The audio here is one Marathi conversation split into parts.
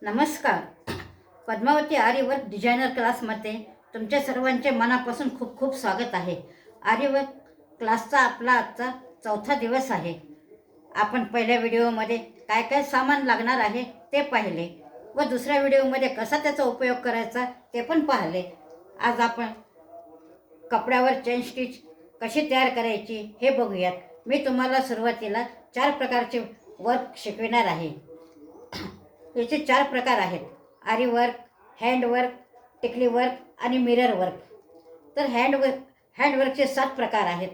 नमस्कार. पद्मावती आर्यवर्क डिझायनर क्लासमध्ये तुमच्या सर्वांचे मनापासून खूप खूप स्वागत आहे. आर्यवर्क क्लासचा आपला आजचा चौथा दिवस आहे. आपण पहिल्या व्हिडिओमध्ये काय काय सामान लागणार आहे ते पाहिले व दुसऱ्या व्हिडिओमध्ये कसा त्याचा उपयोग करायचा ते पण पाहिले. आज आपण कपड्यावर चेन स्टिच कशी तयार करायची हे बघूयात. मी तुम्हाला सुरुवातीला 4 प्रकारचे वर्क शिकविणार आहे. याचे 4 प्रकार आहेत: आरी वर्क, हँडवर्क, टिकली वर्क आणि मिरर वर्क. तर हँडवर्कचे 7 प्रकार आहेत.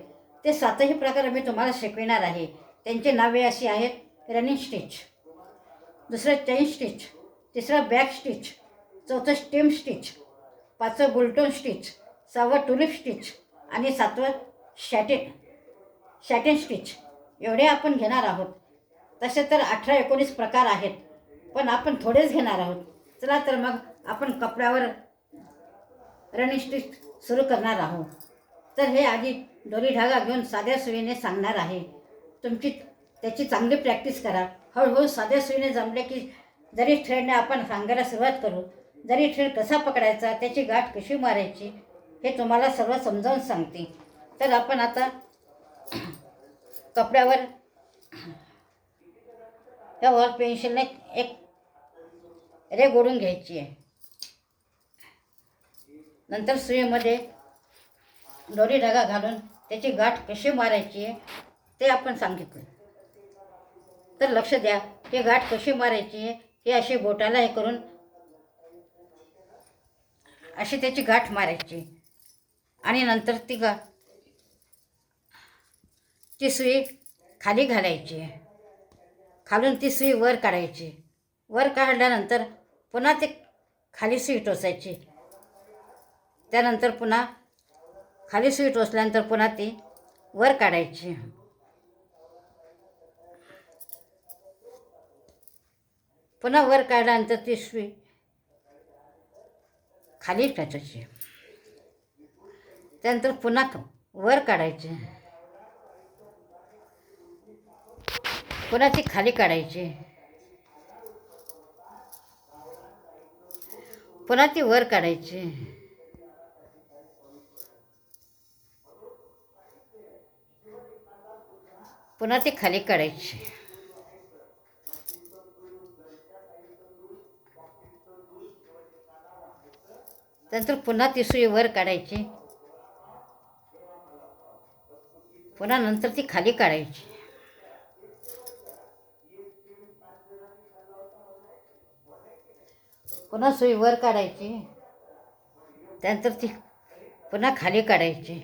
ते 7ही प्रकार मी तुम्हाला शिकविणार आहे. त्यांची नावे अशी आहेत: रनिंग स्टिच, दुसरं चेन स्टिच, तिसरं बॅक स्टिच, चौथं स्टीम स्टिच, पाचवं बुलटोन स्टिच, 6वं टुलिप स्टिच आणि 7वं शॅटिन स्टिच. एवढे आपण घेणार आहोत. तसे तर 18-19 प्रकार आहेत, पण आपण थोडेच घेणार आहोत. चला तर मग आपण कपड्यावर रनिंग स्टिच सुरू करणार आहोत. तर हे आधी दोरी धागा घेऊन साध्या सुईने सांगणार आहे. त्याची चांगली प्रॅक्टिस करा. हळूहळू साध्या सुईने जमले की जरी थ्रेडने आपण सांगायला सुरुवात करू. जरी थ्रेड कसा पकडायचा, त्याची गाठ कशी मारायची हे तुम्हाला सर्व समजावून सांगते. तर आपण आता कपड्यावर या वॉल पेन्सिलने एक रेघ ओढून घ्यायची आहे. नंतर सुईमध्ये दोरी धागा घालून त्याची गाठ कशी मारायची आहे ते आपण सांगितलं. तर लक्ष द्या, ही गाठ कशी मारायची आहे. ही अशी बोटाला हे करून अशी त्याची गाठ मारायची आणि नंतर ती सुई खाली घालायची. खालून ती सुई वर काढायची. वर काढल्यानंतर पुन्हा ते खाली सुई टोचायची. त्यानंतर पुन्हा खाली सुई टोचल्यानंतर पुन्हा ती वर काढायची. पुन्हा वर काढल्यानंतर ती सुई खाली टोचायची. त्यानंतर पुन्हा वर काढायची. पुन्हा ती खाली काढायची. पुन्हा ती वर काढायची. पुन्हा ती खाली काढायची. त्यानंतर पुन्हा ती सुई वर काढायची. पुन्हा नंतर ती खाली काढायची. पुन्हा सुई वर काढायची. त्यानंतर ती पुन्हा खाली काढायची.